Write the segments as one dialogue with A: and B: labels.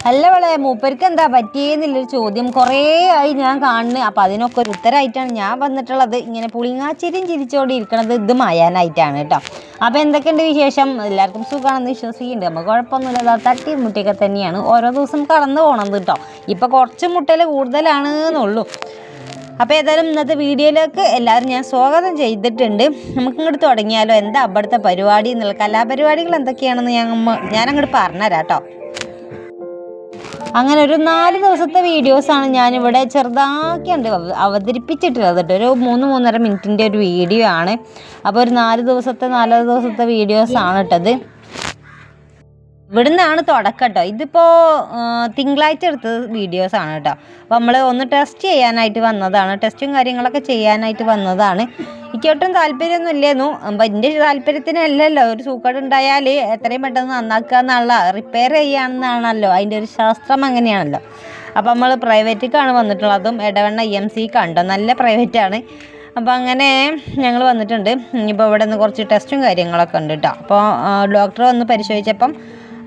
A: അല്ല വളെ മൂപ്പർക്ക് എന്താ പറ്റിയെന്നുള്ളൊരു ചോദ്യം കുറേ ആയി ഞാൻ കാണുന്നത്. അപ്പം അതിനൊക്കെ ഒരു ഉത്തരമായിട്ടാണ് ഞാൻ വന്നിട്ടുള്ളത്. ഇങ്ങനെ പുളിങ്ങാച്ചിരിയും ചിരിച്ചോണ്ട് ഇരിക്കണത് ഇത് മായാനായിട്ടാണ് കേട്ടോ. അപ്പോൾ എന്തൊക്കെയുണ്ട് വിശേഷം? എല്ലാവർക്കും സുഖമാണെന്ന് വിശ്വസിക്കുന്നുണ്ട്. നമുക്ക് കുഴപ്പമൊന്നുമില്ല. തട്ടി മുട്ടിയൊക്കെ തന്നെയാണ് ഓരോ ദിവസം കടന്നു പോകണത് കേട്ടോ. ഇപ്പം കുറച്ച് മുട്ടൽ കൂടുതലാണ് എന്നുള്ളൂ. അപ്പോൾ ഏതായാലും ഇന്നത്തെ വീഡിയോയിലേക്ക് എല്ലാവരും ഞാൻ സ്വാഗതം ചെയ്തിട്ടുണ്ട്. നമുക്കിങ്ങോട്ട് തുടങ്ങിയാലോ? എന്താ അവിടുത്തെ പരിപാടി എന്നുള്ള കലാപരിപാടികൾ എന്തൊക്കെയാണെന്ന് ഞാൻ അങ്ങോട്ട് പറഞ്ഞുതരാം കേട്ടോ. അങ്ങനെ ഒരു 4 ദിവസത്തെ വീഡിയോസാണ് ഞാനിവിടെ ചെറുതാക്കിയുണ്ട് അവതരിപ്പിച്ചിട്ടുള്ളത് കേട്ടോ. ഒരു 3-3.5 മിനിറ്റിൻ്റെ ഒരു വീഡിയോ ആണ്. അപ്പോൾ ഒരു 4 ദിവസത്തെ വീഡിയോസാണ് ഇട്ടത്. ഇവിടുന്നാണ് തുടക്കം കേട്ടോ. ഇതിപ്പോൾ തിങ്കളാഴ്ച എടുത്ത വീഡിയോസാണ് കേട്ടോ. അപ്പോൾ നമ്മൾ ഒന്ന് ടെസ്റ്റ് ചെയ്യാനായിട്ട് വന്നതാണ്. ടെസ്റ്റും കാര്യങ്ങളൊക്കെ ചെയ്യാനായിട്ട് വന്നതാണ്. എനിക്ക് ഒട്ടും താല്പര്യമൊന്നും ഇല്ലായിരുന്നു. അപ്പം എൻ്റെ താല്പര്യത്തിനല്ലല്ലോ. ഒരു സൂക്കേട് ഉണ്ടായാൽ എത്രയും പെട്ടെന്ന് നന്നാക്കുക എന്നുള്ള റിപ്പയർ ചെയ്യാമെന്നാണല്ലോ അതിൻ്റെ ഒരു ശാസ്ത്രം, അങ്ങനെയാണല്ലോ. അപ്പോൾ നമ്മൾ പ്രൈവറ്റിലേക്കാണ് വന്നിട്ടുള്ളതും ഇടവണ്ണ EMC കണ്ടോ, നല്ല പ്രൈവറ്റാണ്. അപ്പോൾ അങ്ങനെ ഞങ്ങൾ വന്നിട്ടുണ്ട്. ഇപ്പോൾ ഇവിടെ നിന്ന് കുറച്ച് ടെസ്റ്റും കാര്യങ്ങളൊക്കെ ഉണ്ട് കേട്ടോ. അപ്പോൾ ഡോക്ടർ വന്ന് പരിശോധിച്ചപ്പം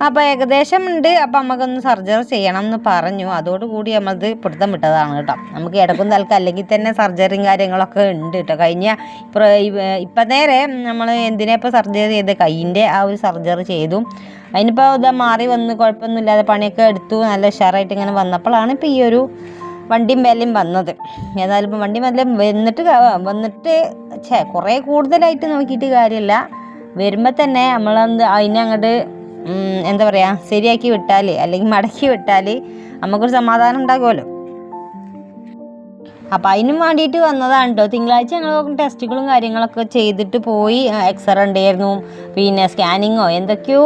A: അപ്പോൾ ഏകദേശം ഉണ്ട്. അപ്പോൾ നമുക്കൊന്ന് സർജറി ചെയ്യണം എന്ന് പറഞ്ഞു. അതോടുകൂടി നമ്മളത് പിടുത്തം വിട്ടതാണ് കേട്ടോ. നമുക്ക് ഇടക്കും തൽക്കം അല്ലെങ്കിൽ തന്നെ സർജറിയും കാര്യങ്ങളൊക്കെ ഉണ്ട് കേട്ടോ. ഇപ്പം നേരെ നമ്മൾ എന്തിനാ ഇപ്പോൾ സർജറി ചെയ്ത് കയ്യിൻ്റെ ആ ഒരു സർജറി ചെയ്തു. അതിനിപ്പോൾ ഇതാ മാറി വന്ന് കുഴപ്പമൊന്നുമില്ലാതെ പണിയൊക്കെ എടുത്തു നല്ല ഉഷാറായിട്ട് ഇങ്ങനെ വന്നപ്പോഴാണ് ഇപ്പോൾ ഈ ഒരു വണ്ടിയും വിലയും വന്നത്. ഏതായാലും ഇപ്പം വണ്ടിയും വിലയും വന്നിട്ട് കുറേ കൂടുതലായിട്ട് നോക്കിയിട്ട് കാര്യമില്ല. വരുമ്പോൾ തന്നെ അതിനെ അങ്ങോട്ട് എന്താ പറയുക, ശരിയാക്കി വിട്ടാൽ അല്ലെങ്കിൽ മടക്കി വിട്ടാൽ നമുക്കൊരു സമാധാനം ഉണ്ടാകുമല്ലോ. അപ്പം അതിനും വേണ്ടിയിട്ട് വന്നതാണ് കേട്ടോ. തിങ്കളാഴ്ച ഞങ്ങൾ ടെസ്റ്റുകളും കാര്യങ്ങളൊക്കെ ചെയ്തിട്ട് പോയി. എക്സ്റേ ഉണ്ടായിരുന്നു, പിന്നെ സ്കാനിങ്ങോ എന്തൊക്കെയോ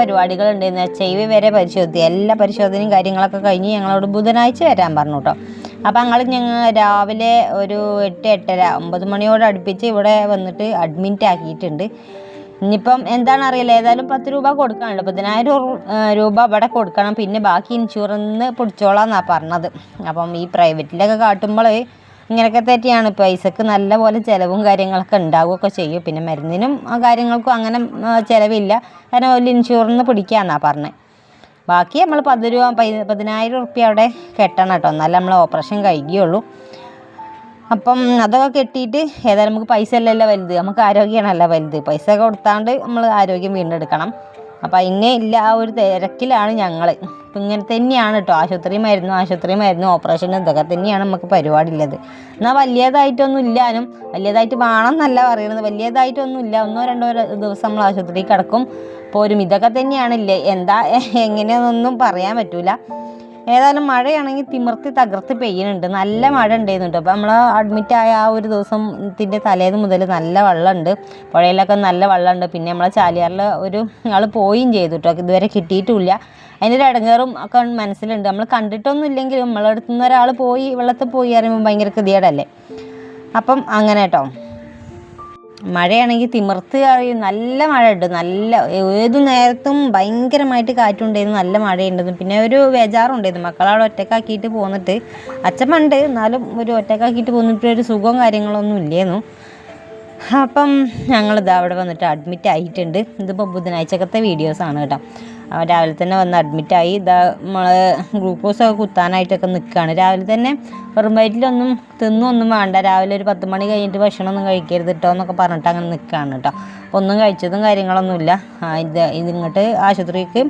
A: പരിപാടികളുണ്ടായിരുന്നു. HIV വരെ പരിശോധിച്ചു. എല്ലാ പരിശോധനയും കാര്യങ്ങളൊക്കെ കഴിഞ്ഞ് ഞങ്ങളോട് ബുധനാഴ്ച വരാൻ പറഞ്ഞു കേട്ടോ. അപ്പം ഞങ്ങൾ രാവിലെ ഒരു 8-8:30-9 മണിയോട് അടുപ്പിച്ച് ഇവിടെ വന്നിട്ട് അഡ്മിറ്റ് ആക്കിയിട്ടുണ്ട്. ഇനിയിപ്പം എന്താണെന്നറിയില്ല. ഏതായാലും 10 രൂപ കൊടുക്കാനുള്ളൂ. 10,000 രൂപ ഇവിടെ കൊടുക്കണം. പിന്നെ ബാക്കി ഇൻഷുറൻസ് പിടിച്ചോളാം എന്നാണ് പറഞ്ഞത്. അപ്പം ഈ പ്രൈവറ്റിലൊക്കെ കാട്ടുമ്പോൾ ഇങ്ങനെയൊക്കെ തെറ്റിയാണ്. പൈസക്ക് നല്ല പോലെ ചിലവും കാര്യങ്ങളൊക്കെ ഉണ്ടാവുകയൊക്കെ ചെയ്യും. പിന്നെ മരുന്നിനും ആ കാര്യങ്ങൾക്കും അങ്ങനെ ചിലവില്ല. കാരണം വലിയ ഇൻഷുറൻസ് പിടിക്കാമെന്നാണ് പറഞ്ഞത്. ബാക്കി നമ്മൾ 10,000 റുപ്യ അവിടെ കെട്ടണം കേട്ടോ. എന്നാലും നമ്മൾ ഓപ്പറേഷൻ കഴിയുകയുള്ളൂ. അപ്പം അതൊക്കെ കെട്ടിയിട്ട് ഏതായാലും നമുക്ക് പൈസ അല്ലല്ലോ വലുത്, നമുക്ക് ആരോഗ്യമാണല്ലോ വലുത്. പൈസ കൊടുത്താണ്ട് നമ്മൾ ആരോഗ്യം വീണ്ടെടുക്കണം. അപ്പം അതിനെ ഇല്ല ആ ഒരു തിരക്കിലാണ് ഞങ്ങൾ. ഇപ്പം ഇങ്ങനെ തന്നെയാണ് കേട്ടോ. ആശുപത്രി മരുന്ന് ഓപ്പറേഷൻ ഇതൊക്കെ തന്നെയാണ് നമുക്ക് പരിപാടി ഉള്ളത്. എന്നാൽ വലിയതായിട്ടൊന്നും ഇല്ലാനും വലിയതായിട്ട് വേണം എന്നല്ല പറയുന്നത്. വലിയതായിട്ടൊന്നും ഇല്ല. 1-2 ദിവസം നമ്മൾ ആശുപത്രിയിൽ കിടക്കും പോരും. ഇതൊക്കെ തന്നെയാണില്ലേ. എന്താ എങ്ങനെയാണെന്നൊന്നും പറയാൻ പറ്റൂല. ഏതായാലും മഴയാണെങ്കിൽ തിമിർത്തി തകർത്ത് പെയ്യുന്നുണ്ട്. നല്ല മഴ ഉണ്ടായിരുന്നുണ്ട്. അപ്പോൾ നമ്മൾ അഡ്മിറ്റായ ആ ഒരു ദിവസത്തിൻ്റെ തലേന്ന് മുതൽ നല്ല വെള്ളമുണ്ട്. പുഴയിലൊക്കെ നല്ല വെള്ളമുണ്ട്. പിന്നെ നമ്മളെ ചാലിയാറിൽ ഒരു ആൾ പോയും ചെയ്തു കേട്ടോ. ഇതുവരെ കിട്ടിയിട്ടുമില്ല. അതിൻ്റെ ഒരു ഇടങ്ങേറും ഒക്കെ മനസ്സിലുണ്ട്. നമ്മൾ കണ്ടിട്ടൊന്നും ഇല്ലെങ്കിലും നമ്മളടുത്തു നിന്ന് ഒരാൾ പോയി വെള്ളത്തിൽ പോയി അറിയുമ്പോൾ ഭയങ്കര ഗതികേടല്ലേ. അപ്പം അങ്ങനെ കേട്ടോ. മഴയാണെങ്കിൽ തിമിർത്ത് നല്ല മഴ ഉണ്ട്. നല്ല ഏതു നേരത്തും ഭയങ്കരമായിട്ട് കാറ്റുണ്ടായിരുന്നു. നല്ല മഴയുണ്ടെന്ന്. പിന്നെ ഒരു ബേജാറുണ്ടായിരുന്നു. മക്കളവിടെ ഒറ്റക്കാക്കിയിട്ട് പോന്നിട്ട്. അച്ഛനുണ്ട്, എന്നാലും ഒരു ഒറ്റക്കാക്കിയിട്ട് പോന്നിട്ട് ഒരു സുഖവും കാര്യങ്ങളൊന്നും ഇല്ലായിരുന്നു. അപ്പം ഞങ്ങളിത് അവിടെ വന്നിട്ട് അഡ്മിറ്റ് ആയിട്ടുണ്ട്. ഇതിപ്പോൾ ബുധനാഴ്ചക്കത്തെ വീഡിയോസാണ് കേട്ടോ. രാവിലെ തന്നെ വന്ന് അഡ്മിറ്റായി. ഇതാ നമ്മൾ ഗ്ലൂക്കോസൊക്കെ കുത്താനായിട്ടൊക്കെ നിൽക്കുകയാണ്. രാവിലെ തന്നെ വെറും വയറ്റിലൊന്നും തിന്നൊന്നും വേണ്ട. രാവിലെ ഒരു 10 മണി കഴിഞ്ഞിട്ട് ഭക്ഷണമൊന്നും കഴിക്കരുത് കേട്ടോ എന്നൊക്കെ പറഞ്ഞിട്ട് അങ്ങനെ നിൽക്കുകയാണ് കേട്ടോ. അപ്പോൾ ഒന്നും കഴിച്ചതും കാര്യങ്ങളൊന്നുമില്ല. ഇതിങ്ങോട്ട് ആശുപത്രിക്ക്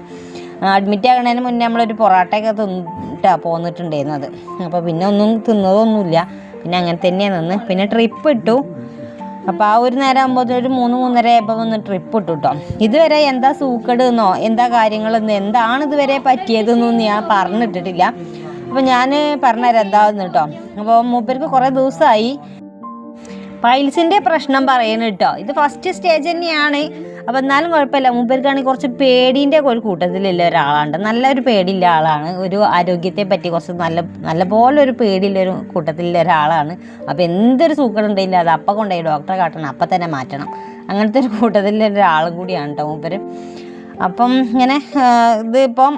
A: അഡ്മിറ്റ് ആകുന്നതിന് മുന്നേ നമ്മളൊരു പൊറോട്ടയൊക്കെ തിന്നിട്ടാണ് പോന്നിട്ടുണ്ടായിരുന്നത്. അപ്പോൾ പിന്നെ ഒന്നും തിന്നതൊന്നുമില്ല. പിന്നെ അങ്ങനെ തന്നെയാണ് നിന്ന്. പിന്നെ ട്രിപ്പ് ഇട്ടു. അപ്പോൾ ആ ഒരു നേരം ആകുമ്പോൾ ഒരു 3-3:30 ആയപ്പോൾ ഒന്ന് ട്രിപ്പ് ഇട്ടു കേട്ടോ. ഇതുവരെ എന്താ സൂക്കേട് എന്നോ എന്താ കാര്യങ്ങളെന്നോ എന്താണ് ഇതുവരെ പറ്റിയതെന്നൊന്നും ഞാൻ പറഞ്ഞിട്ടിട്ടില്ല. അപ്പോൾ ഞാൻ പറഞ്ഞുതരാം എന്താണെന്ന് കേട്ടോ. അപ്പോൾ മൂപ്പർക്ക് കുറേ ദിവസമായി പൈൽസിൻ്റെ പ്രശ്നം പറയുന്നത് കേട്ടോ. ഇത് ഫസ്റ്റ് സ്റ്റേജ് തന്നെയാണ്. അപ്പോൾ എന്നാലും കുഴപ്പമില്ല. മൂപ്പർക്കാണെങ്കിൽ കുറച്ച് പേടീൻ്റെ ഒരു കൂട്ടത്തിലുള്ള ഒരാളാണ്. നല്ലൊരു പേടിയുള്ള ആളാണ്. ഒരു ആരോഗ്യത്തെ പറ്റി കുറച്ച് നല്ല പോലെ ഒരു പേടിയുള്ള ഒരു കൂട്ടത്തിലുള്ള ഒരാളാണ്. അപ്പോൾ എന്തൊരു സൂക്കേടുണ്ടെങ്കിലും അത് അപ്പം കൊണ്ടുപോയി ഡോക്ടറെ കാട്ടണം, അപ്പം തന്നെ മാറ്റണം. അങ്ങനത്തെ ഒരു കൂട്ടത്തിലുള്ള ഒരാളും കൂടിയാണ് കേട്ടോ മൂപ്പര്. അപ്പം ഇങ്ങനെ ഇതിപ്പം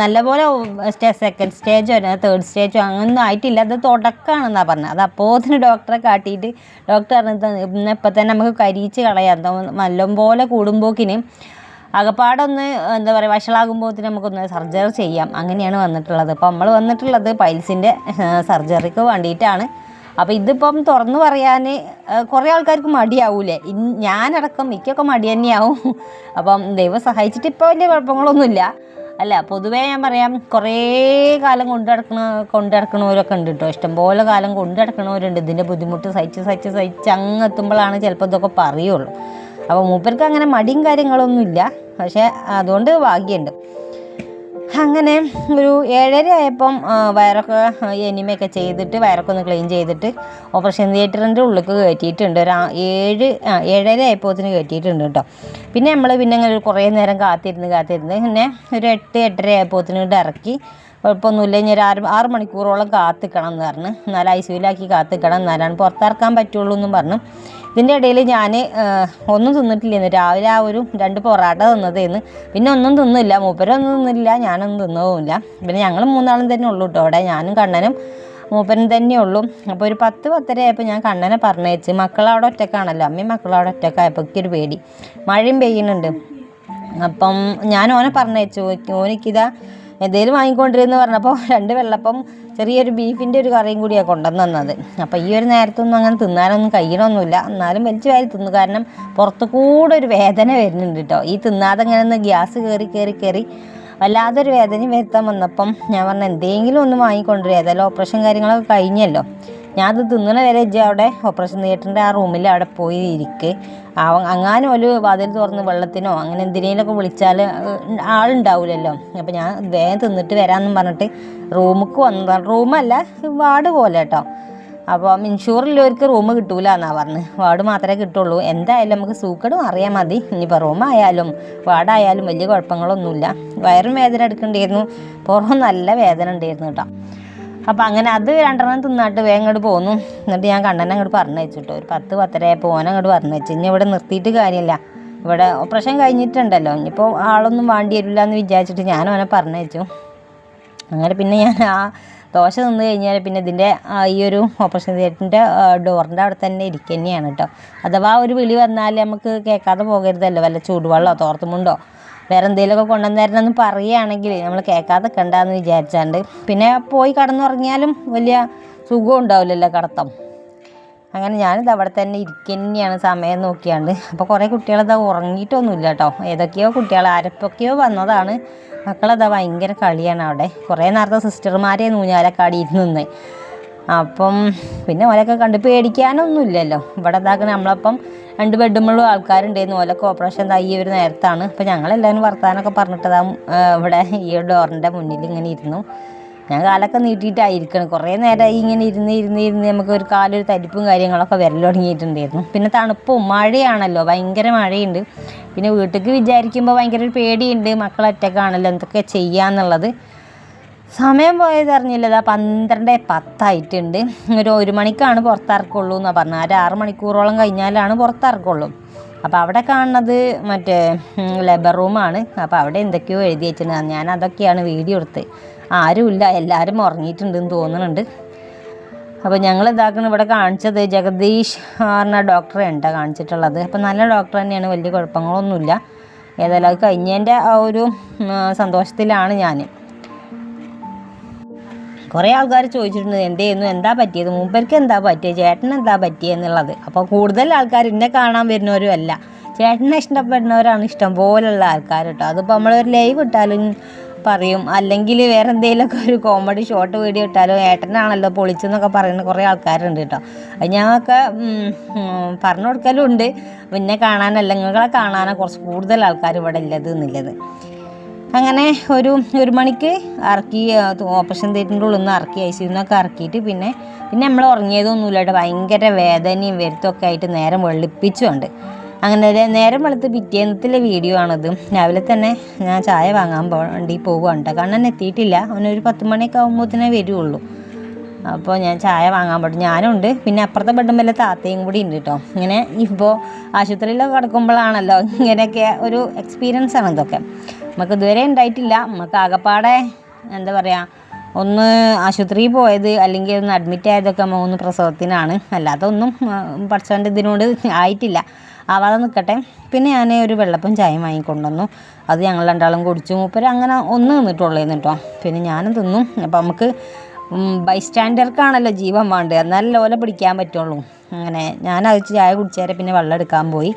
A: നല്ലപോലെ സെക്കൻഡ് സ്റ്റേജോ 3rd സ്റ്റേജോ അങ്ങനൊന്നും ആയിട്ടില്ല. അത് തുടക്കമാണെന്നാണ് പറഞ്ഞത്. അത് അപ്പോഴത്തിന് ഡോക്ടറെ കാട്ടിയിട്ട് ഡോക്ടർ പറഞ്ഞത് ഇപ്പം തന്നെ നമുക്ക് കരിയിച്ച് കളയാം. നല്ലപോലെ കൂടുമ്പോക്കിന് അകപ്പാടൊന്ന് എന്താ പറയുക വഷളാകുമ്പോഴത്തേന് നമുക്കൊന്ന് സർജറി ചെയ്യാം, അങ്ങനെയാണ് വന്നിട്ടുള്ളത്. അപ്പോൾ നമ്മൾ വന്നിട്ടുള്ളത് പൈൽസിൻ്റെ സർജറിക്ക് വേണ്ടിയിട്ടാണ്. അപ്പോൾ ഇതിപ്പം തുറന്നു പറയാൻ കുറേ ആൾക്കാർക്ക് മടിയാവൂലേ, ഞാനടക്കം മിക്കൊക്കെ മടി തന്നെയാവും. അപ്പം ദൈവം സഹായിച്ചിട്ട് ഇപ്പോൾ വലിയ കുഴപ്പങ്ങളൊന്നുമില്ല. അല്ല, പൊതുവേ ഞാൻ പറയാം, കുറേ കാലം കൊണ്ടു നടക്കണവരൊക്കെ ഉണ്ട് കേട്ടോ, ഇഷ്ടംപോലെ കാലം കൊണ്ടു നടക്കണവരുണ്ട്. ഇതിൻ്റെ ബുദ്ധിമുട്ട് സഹിച്ച് അങ്ങ് എത്തുമ്പോഴാണ് ചിലപ്പോൾ ഇതൊക്കെ പറയുള്ളൂ. അപ്പോൾ മൂപ്പർക്ക് അങ്ങനെ മടിയും കാര്യങ്ങളൊന്നുമില്ല, പക്ഷേ അതുകൊണ്ട് ഭാഗ്യമുണ്ട്. അങ്ങനെ ഒരു 7:30 ആയപ്പം വയറൊക്കെ എനിമയൊക്കെ ചെയ്തിട്ട് വയറൊക്കെ ഒന്ന് ക്ലീൻ ചെയ്തിട്ട് ഓപ്പറേഷൻ തിയേറ്ററിൻ്റെ ഉള്ളിലേക്ക് കയറ്റിയിട്ടുണ്ട്. ഒരു 7:30 ആയപ്പോഴത്തിന് കയറ്റിയിട്ടുണ്ട് കേട്ടോ. പിന്നെ നമ്മൾ ഇങ്ങനെ കുറേ നേരം കാത്തിരുന്ന് പിന്നെ ഒരു 8-8:30 ആയപ്പോഴത്തിന് ഇറക്കി. കുഴപ്പമൊന്നുമില്ല, ഇനി ഒരു 6 മണിക്കൂറോളം കാത്തിക്കണം എന്ന് പറഞ്ഞ്, എന്നാലും ICUലാക്കി കാത്തിക്കണം, എന്നാലാണ് പുറത്തിറക്കാൻ പറ്റുള്ളൂ എന്നും പറഞ്ഞു. ഇതിൻ്റെ ഇടയിൽ ഞാൻ ഒന്നും തിന്നിട്ടില്ലെന്ന്. രാവിലെ ആ ഒരു 2 പൊറാട്ട തിന്നതേന്ന്, പിന്നെ ഒന്നും തിന്നില്ല. മൂപ്പരൊന്നും തിന്നില്ല, ഞാനൊന്നും തിന്നതുമില്ല. പിന്നെ ഞങ്ങൾ 3 ആളും തന്നെ ഉള്ളൂ കേട്ടോ അവിടെ, ഞാനും കണ്ണനും മൂപ്പനും തന്നെ ഉള്ളൂ. അപ്പോൾ ഒരു 10-10:30 ആയപ്പോൾ ഞാൻ കണ്ണനെ പറഞ്ഞയച്ച്. മക്കളവിടെ ഒറ്റക്കാണല്ലോ, അമ്മയും മക്കളവിടെ ഒറ്റക്കായപ്പോൾ എനിക്കൊരു പേടി, മഴയും പെയ്യുന്നുണ്ട്. അപ്പം ഞാൻ ഓനെ പറഞ്ഞയച്ചു. ഓനിക്കിതാ എന്തേലും വാങ്ങിക്കൊണ്ടിരുന്ന് പറഞ്ഞപ്പോൾ 2 വെള്ളപ്പം ചെറിയൊരു ബീഫിൻ്റെ ഒരു കറിയും കൂടിയാണ് കൊണ്ടുവന്ന് തന്നത്. അപ്പോൾ ഈ ഒരു നേരത്തൊന്നും അങ്ങനെ തിന്നാനൊന്നും കഴിയണമൊന്നുമില്ല, എന്നാലും വലിച്ചു വാരി തിന്നു. കാരണം പുറത്തു കൂടെ ഒരു വേദന വരുന്നുണ്ട് കേട്ടോ. ഈ തിന്നാതെ ഇങ്ങനെ ഒന്ന് ഗ്യാസ് കയറി വല്ലാതൊരു വേദനയും വരുത്താൻ വന്നപ്പം ഞാൻ പറഞ്ഞു എന്തെങ്കിലും ഒന്ന് വാങ്ങിക്കൊണ്ടുവരിക, ഏതായാലും ഓപ്പറേഷൻ കാര്യങ്ങളൊക്കെ കഴിഞ്ഞല്ലോ. ഞാനത് തിന്നണ വരെ അവിടെ ഓപ്പറേഷൻ തിയേറ്ററിൻ്റെ ആ റൂമിൽ അവിടെ പോയി ഇരിക്ക്. അങ്ങാനും ഒരു വാതിൽ തുറന്ന് വെള്ളത്തിനോ അങ്ങനെ എന്തിനേലൊക്കെ വിളിച്ചാൽ ആളുണ്ടാവില്ലല്ലോ. അപ്പോൾ ഞാൻ വേഗം തിന്നിട്ട് വരാമെന്നും പറഞ്ഞിട്ട് റൂമിലേക്ക് വന്നതാണ്. റൂമല്ല, വാർഡ് പോലെ കേട്ടോ. അപ്പോൾ ഇൻഷൂറിലുള്ളവർക്ക് റൂം കിട്ടൂല എന്നാണ് പറഞ്ഞത്, വാർഡ് മാത്രമേ കിട്ടുള്ളൂ. എന്തായാലും നമുക്ക് സൂക്കട് മാറിയാൽ മതി. ഇനിയിപ്പോൾ റൂമായാലും വാർഡായാലും വലിയ കുഴപ്പങ്ങളൊന്നുമില്ല. വയറും വേദന എടുക്കേണ്ടിയിരുന്നു, പുറം നല്ല വേദന ഉണ്ടായിരുന്നു കേട്ടോ. അപ്പോൾ അങ്ങനെ അത് 2 തിന്നാട്ട് വേഗം അങ്ങോട്ട് പോന്നു. എന്നിട്ട് ഞാൻ കണ്ണനെ അങ്ങോട്ട് പറഞ്ഞയച്ചിട്ടോ. ഒരു 10-10:30 ആയപ്പോൾ അങ്ങോട്ട് പറഞ്ഞയച്ചു. ഇനി ഇവിടെ നിർത്തിയിട്ട് കാര്യമില്ല, ഇവിടെ ഓപ്പറേഷൻ കഴിഞ്ഞിട്ടുണ്ടല്ലോ, ഇനിയിപ്പോൾ ആളൊന്നും വേണ്ടി വരില്ല എന്ന് വിചാരിച്ചിട്ട് ഞാൻ അവനെ പറഞ്ഞയച്ചു. അങ്ങനെ പിന്നെ ഞാൻ ആ ദോശ തിന്ന് കഴിഞ്ഞാൽ പിന്നെ ഇതിൻ്റെ ഈ ഒരു ഓപ്പറേഷൻ തിയേറ്ററിൻ്റെ ഡോറിൻ്റെ അവിടെ തന്നെ ഇരിക്കുക തന്നെയാണ് കേട്ടോ. അഥവാ ഒരു വിളി വന്നാൽ നമുക്ക് കേൾക്കാതെ പോകരുതല്ലോ, വല്ല ചൂടുവെള്ളമോ തോർത്തുമുണ്ടോ വേറെ എന്തെങ്കിലുമൊക്കെ കൊണ്ടുവന്ന് തരണമെന്ന് പറയുകയാണെങ്കിൽ നമ്മൾ കേൾക്കാതെ നിൽക്കണ്ടെന്ന് വിചാരിച്ചാണ്ട്. പിന്നെ പോയി കടന്നുറങ്ങിയാലും വലിയ സുഖം ഉണ്ടാവില്ലല്ലോ കിടത്തം. അങ്ങനെ ഞാനിത് അവിടെ തന്നെ ഇരിക്കുക തന്നെയാണ് സമയം നോക്കിയാണ്ട്. അപ്പോൾ കുറേ കുട്ടികളത് ഉറങ്ങിയിട്ടൊന്നുമില്ല കേട്ടോ, ഏതൊക്കെയോ കുട്ടികൾ ആരപ്പൊക്കെയോ വന്നതാണ്. മക്കളതാ ഭയങ്കര കളിയാണ് അവിടെ. കുറേ നേരത്തെ സിസ്റ്റർമാരെ നൂഞ്ഞാലക്കാടി ഇരുന്ന്. അപ്പം പിന്നെ ഓലൊക്കെ കണ്ട് പേടിക്കാനൊന്നുമില്ലല്ലോ. ഇവിടെ ഇതാക്കുന്ന നമ്മളപ്പം 2 ബെഡുമുള്ള ആൾക്കാരുണ്ടായിരുന്നു, ഓലൊക്കെ ഓപ്പറേഷൻ ഈ ഒരു നേരത്താണ്. അപ്പോൾ ഞങ്ങളെല്ലാവരും വർത്താനമൊക്കെ പറഞ്ഞിട്ടതാ ഇവിടെ ഈ ഡോറിൻ്റെ മുന്നിൽ ഇങ്ങനെ ഇരുന്നു. ഞാൻ കാലൊക്കെ നീട്ടിയിട്ടായിരിക്കണം, കുറേ നേരമായി ഇങ്ങനെ ഇരുന്ന് നമുക്ക് ഒരു കാലൊരു തരിപ്പും കാര്യങ്ങളൊക്കെ വരൽ തുടങ്ങിയിട്ടുണ്ടായിരുന്നു. പിന്നെ തണുപ്പും മഴയാണല്ലോ, ഭയങ്കര മഴയുണ്ട്. പിന്നെ വീട്ടിലേക്ക് വിചാരിക്കുമ്പോൾ ഭയങ്കര ഒരു പേടിയുണ്ട്, മക്കളൊറ്റക്കാണല്ലോ എന്തൊക്കെ ചെയ്യാന്നുള്ളത്. സമയം പോയത് അറിഞ്ഞില്ല, 12:10 ആയിട്ടുണ്ട്. ഒരു 1 മണിക്കാണ് പുറത്തിറക്കുള്ളൂ എന്നാണ് പറഞ്ഞത്. ഒരു 6 മണിക്കൂറോളം കഴിഞ്ഞാലാണ് പുറത്തിറക്കുള്ളൂ. അപ്പോൾ അവിടെ കാണുന്നത് മറ്റേ ലേബർ റൂമാണ്. അപ്പോൾ അവിടെ എന്തൊക്കെയോ എഴുതി വെച്ചിട്ടുണ്ട്, ഞാൻ അതൊക്കെയാണ് വീഡിയോ എടുത്ത്. ആരുമില്ല, എല്ലാവരും ഉറങ്ങിയിട്ടുണ്ടെന്ന് തോന്നുന്നുണ്ട്. അപ്പോൾ ഞങ്ങൾ ഇതാക്കണം ഇവിടെ കാണിച്ചത് ജഗദീഷ് പറഞ്ഞ ഡോക്ടറെ ഉണ്ട് കാണിച്ചിട്ടുള്ളത്. അപ്പോൾ നല്ല ഡോക്ടർ തന്നെയാണ്, വലിയ കുഴപ്പങ്ങളൊന്നുമില്ല. ഏതായാലും അത് കഴിഞ്ഞതിൻ്റെ ആ ഒരു സന്തോഷത്തിലാണ് ഞാൻ. കുറേ ആൾക്കാർ ചോദിച്ചിട്ടുണ്ട് എന്താ പറ്റിയത്, മൂപ്പർക്ക് എന്താ പറ്റിയത്, ചേട്ടന് എന്താ പറ്റിയെന്നുള്ളത്. അപ്പോൾ കൂടുതൽ ആൾക്കാർ എന്നെ കാണാൻ വരുന്നവരും അല്ല, ചേട്ടനെ ഇഷ്ടപ്പെടുന്നവരാണ് ഇഷ്ടം പോലുള്ള ആൾക്കാർ കേട്ടോ. അതിപ്പോൾ നമ്മളൊരു ലൈവ് ഇട്ടാലും പറയും, അല്ലെങ്കിൽ വേറെ എന്തെങ്കിലുമൊക്കെ ഒരു കോമഡി ഷോർട്ട് വീഡിയോ ഇട്ടാലും ഏട്ടനാണല്ലോ പൊളിച്ചെന്നൊക്കെ പറയുന്ന കുറേ ആൾക്കാരുണ്ട് കേട്ടോ. അത് ഞങ്ങൾക്ക് പറഞ്ഞു കൊടുക്കലും ഉണ്ട്. പിന്നെ കാണാനല്ല, നിങ്ങളെ കാണാനാണ് കുറച്ച് കൂടുതൽ ആൾക്കാർ ഇവിടെ ഉള്ളത് എന്നുള്ളത്. അങ്ങനെ ഒരു 1 മണിക്ക് ഇറക്കി, ഓപ്പറേഷൻ തിയേറ്ററിൻ്റെ ഉള്ളിൽ നിന്ന് ഇറക്കി, ICUന്നൊക്കെ ഇറക്കിയിട്ട് പിന്നെ നമ്മൾ ഉറങ്ങിയതൊന്നുമില്ല കേട്ടോ. ഭയങ്കര വേദനയും വരുത്തൊക്കെ ആയിട്ട് നേരം വെളുപ്പിച്ചുണ്ട്. അങ്ങനെ നേരം വെളുത്ത് പിറ്റേന്നത്തിലെ വീഡിയോ ആണിത്. രാവിലെ തന്നെ ഞാൻ ചായ വാങ്ങാൻ വേണ്ടി പോകുകയാണ് കേട്ടോ. കണ്ണൻ എത്തിയിട്ടില്ല, അവനൊരു 10 മണിയൊക്കെ ആകുമ്പോഴത്തേനേ വരുള്ളൂ. അപ്പോൾ ഞാൻ ചായ വാങ്ങാൻ പറ്റും, ഞാനുണ്ട്. പിന്നെ അപ്പുറത്തെ ബെഡും വല്ല താത്തയും കൂടി ഉണ്ട് കേട്ടോ. ഇങ്ങനെ ഇപ്പോൾ ആശുപത്രിയിലൊക്കെ കിടക്കുമ്പോഴാണല്ലോ ഇങ്ങനെയൊക്കെ ഒരു എക്സ്പീരിയൻസ് ആണ് ഇതൊക്കെ. നമുക്ക് ഇതുവരെ ഉണ്ടായിട്ടില്ല. നമുക്ക് ആകപ്പാടെ എന്താ പറയുക, ഒന്ന് ആശുപത്രിയിൽ പോയത് അല്ലെങ്കിൽ ഒന്ന് അഡ്മിറ്റ് ആയതൊക്കെ 3 പ്രസവത്തിനാണ്. അല്ലാതെ ഒന്നും പഠിച്ചോണ്ട് ഇതിനോട് ആയിട്ടില്ല. ആവാതെ നിൽക്കട്ടെ. പിന്നെ ഞാൻ ഒരു വെള്ളപ്പം ചായയും വാങ്ങിക്കൊണ്ടുവന്നു. അത് ഞങ്ങൾ രണ്ടാളും കുടിച്ചു. മൂപ്പര് അങ്ങനെ ഒന്ന് നിന്നിട്ടുള്ളേന്ന് കേട്ടോ. പിന്നെ ഞാനും തിന്നും. അപ്പം നമുക്ക് ബൈസ്റ്റാൻഡർക്കാണല്ലോ ജീവൻ വേണ്ടത്, എന്നാലും ഓല പിടിക്കാൻ പറ്റുള്ളൂ. അങ്ങനെ ഞാനത് ചായ കുടിച്ചേരെ പിന്നെ വെള്ളം എടുക്കാൻ പോയി.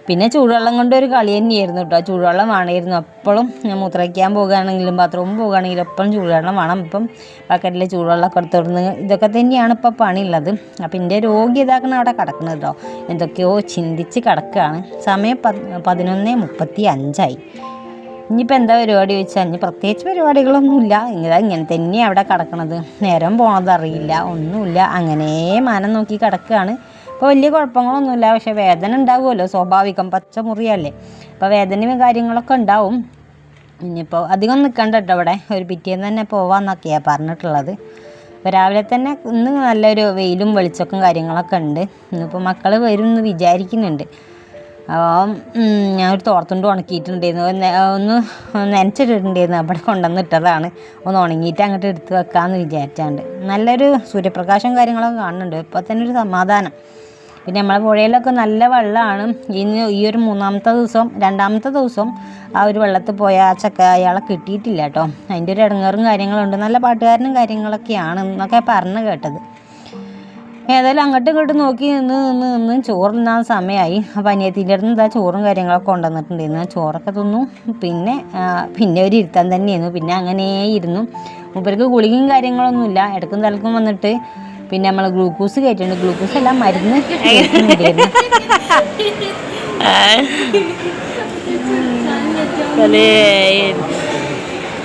A: പിന്നെ ചൂടുവെള്ളം കൊണ്ട് ഒരു കളി തന്നെയായിരുന്നു കേട്ടോ. ചൂടുവെള്ളം വേണമായിരുന്നു എപ്പോഴും. മൂത്രയ്ക്കാൻ പോകുകയാണെങ്കിലും ബാത്റൂമിൽ പോകുകയാണെങ്കിലും എപ്പോഴും ചൂടുവെള്ളം വേണം. ഇപ്പം ബക്കറ്റിൽ ചൂടുവെള്ളമൊക്കെ എടുത്തിടുന്നു. ഇതൊക്കെ തന്നെയാണ് ഇപ്പോൾ പണിയുള്ളത്. അപ്പം എൻ്റെ രോഗി ഇതാക്കണം അവിടെ കിടക്കുന്നത് കേട്ടോ. എന്തൊക്കെയോ ചിന്തിച്ച് കിടക്കുകയാണ്. സമയം 11:35. ഇനിയിപ്പോൾ എന്താ പരിപാടി ചോദിച്ചാൽ ഇനി പ്രത്യേകിച്ച് പരിപാടികളൊന്നുമില്ല. ഇങ്ങനെ തന്നെയാണ് അവിടെ കിടക്കണത്. നേരം പോണതറിയില്ല, ഒന്നുമില്ല. അങ്ങനെ മാനം നോക്കി കിടക്കുകയാണ്. ഇപ്പോൾ വലിയ കുഴപ്പങ്ങളൊന്നുമില്ല. പക്ഷേ വേദന ഉണ്ടാവുമല്ലോ, സ്വാഭാവികം, പച്ചമുറിയല്ലേ. അപ്പോൾ വേദനയും കാര്യങ്ങളൊക്കെ ഉണ്ടാവും. ഇനിയിപ്പോൾ അധികം നിൽക്കണ്ട കേട്ടോ ഇവിടെ. ഒരു പിറ്റേന്ന് തന്നെ പോവാമെന്നൊക്കെയാണ് പറഞ്ഞിട്ടുള്ളത്. അപ്പോൾ രാവിലെ തന്നെ ഇന്ന് നല്ലൊരു വെയിലും വെളിച്ചമൊക്കെ കാര്യങ്ങളൊക്കെ ഉണ്ട്. ഇന്നിപ്പോൾ മക്കൾ വരും എന്ന് വിചാരിക്കുന്നുണ്ട്. ഞാനൊരു തോർത്തുണ്ട് ഉണക്കിയിട്ടുണ്ടായിരുന്നു. ഒന്ന് നനച്ചിട്ടുണ്ടായിരുന്നു. അവിടെ കൊണ്ടുവന്നിട്ടതാണ്. ഒന്ന് ഉണങ്ങിയിട്ട് അങ്ങോട്ട് എടുത്ത് വെക്കാമെന്ന് വിചാരിച്ചാണ്ട്. നല്ലൊരു സൂര്യപ്രകാശം കാര്യങ്ങളൊക്കെ കാണുന്നുണ്ട്. ഇപ്പോൾ തന്നെ ഒരു സമാധാനം. പിന്നെ നമ്മളെ പുഴയിലൊക്കെ നല്ല വെള്ളമാണ്. ഈ ഒരു രണ്ടാമത്തെ ദിവസം ആ ഒരു വെള്ളത്തിൽ പോയ ആ ചക്ക അയാളെ കിട്ടിയിട്ടില്ല കേട്ടോ. അതിൻ്റെ ഒരു ഇടങ്ങേറും കാര്യങ്ങളുണ്ട്. നല്ല പാട്ടുകാരനും കാര്യങ്ങളൊക്കെയാണ് എന്നൊക്കെ പറഞ്ഞു കേട്ടത്. ഏതായാലും അങ്ങോട്ടും ഇങ്ങോട്ടും നോക്കി നിന്ന് ചോറുണ്ണാൻ സമയമായി. അപ്പം അനിയത്തിൻ്റെ അടുത്ത് ഇതാ ചോറും കാര്യങ്ങളൊക്കെ കൊണ്ടുവന്നിട്ടുണ്ടായിരുന്നു. ചോറൊക്കെ തിന്നു. പിന്നെ ഒരു ഇരുത്താൻ തന്നെയായിരുന്നു. പിന്നെ അങ്ങനെ ഇരുന്നു. മൂപ്പർക്ക് ഗുളികയും കാര്യങ്ങളൊന്നുമില്ല. ഇടക്കും തലക്കും വന്നിട്ട് പിന്നെ നമ്മൾ ഗ്ലൂക്കോസ് കയറ്റിട്ടുണ്ട്. ഗ്ലൂക്കോസ് എല്ലാം മരുന്ന് കയറ്റുന്നുണ്ടായിരുന്നു.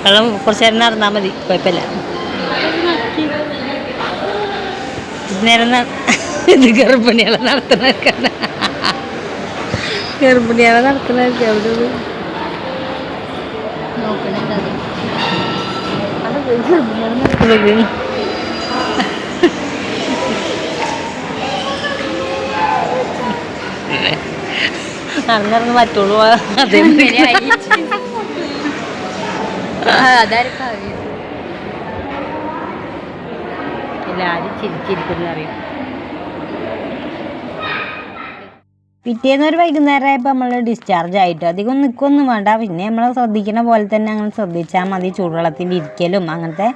A: വെള്ളം കുറച്ച് നേരം നടന്നാൽ മതി, കുഴപ്പമില്ല. നേരം ഇത് ഗർഭിണികളെ നടത്തുന്നവർക്കാണ്. ഗർഭിണികളെ നടത്തുന്നവർക്ക് എവിടെ നടന്നിറങ്ങി മറ്റുള്ളൂ. അതേ എല്ലാവരും ചിരിച്ചിരിക്കുന്നറിയും. പിറ്റേന്നൊരു വൈകുന്നേരമായപ്പോൾ നമ്മൾ ഡിസ്ചാർജ് ആയിട്ട് അധികം നിൽക്കൊന്നും വേണ്ട. പിന്നെ നമ്മൾ ശ്രദ്ധിക്കുന്ന പോലെ തന്നെ അങ്ങനെ ശ്രദ്ധിച്ചാൽ മതി. ചൂടുവെള്ളത്തിൽ ഇരിക്കലും അങ്ങനത്തെ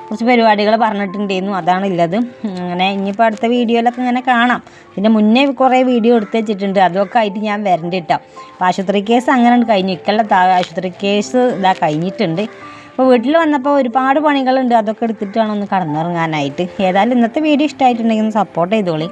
A: കുറച്ച് പരിപാടികൾ പറഞ്ഞിട്ടുണ്ടായിരുന്നു. അതാണുള്ളത്. അങ്ങനെ ഇനിയിപ്പോൾ അടുത്ത വീഡിയോയിലൊക്കെ ഇങ്ങനെ കാണാം. പിന്നെ മുന്നേ കുറേ വീഡിയോ എടുത്ത് വെച്ചിട്ടുണ്ട്. അതൊക്കെ ആയിട്ട് ഞാൻ വരണ്ട കേട്ടോ. അപ്പോൾ ആശുപത്രി കേസ് അങ്ങനെ കഴിഞ്ഞു. ഇക്കല്ല ആശുപത്രി കേസ് ഇതാ കഴിഞ്ഞിട്ടുണ്ട്. അപ്പോൾ വീട്ടിൽ വന്നപ്പോൾ ഒരുപാട് പണികളുണ്ട്. അതൊക്കെ എടുത്തിട്ട് വേണം ഒന്ന് കടന്നിറങ്ങാനായിട്ട്. ഏതായാലും ഇന്നത്തെ വീഡിയോ ഇഷ്ടമായിട്ടുണ്ടെങ്കിൽ ഒന്ന് സപ്പോർട്ട് ചെയ്തോളി.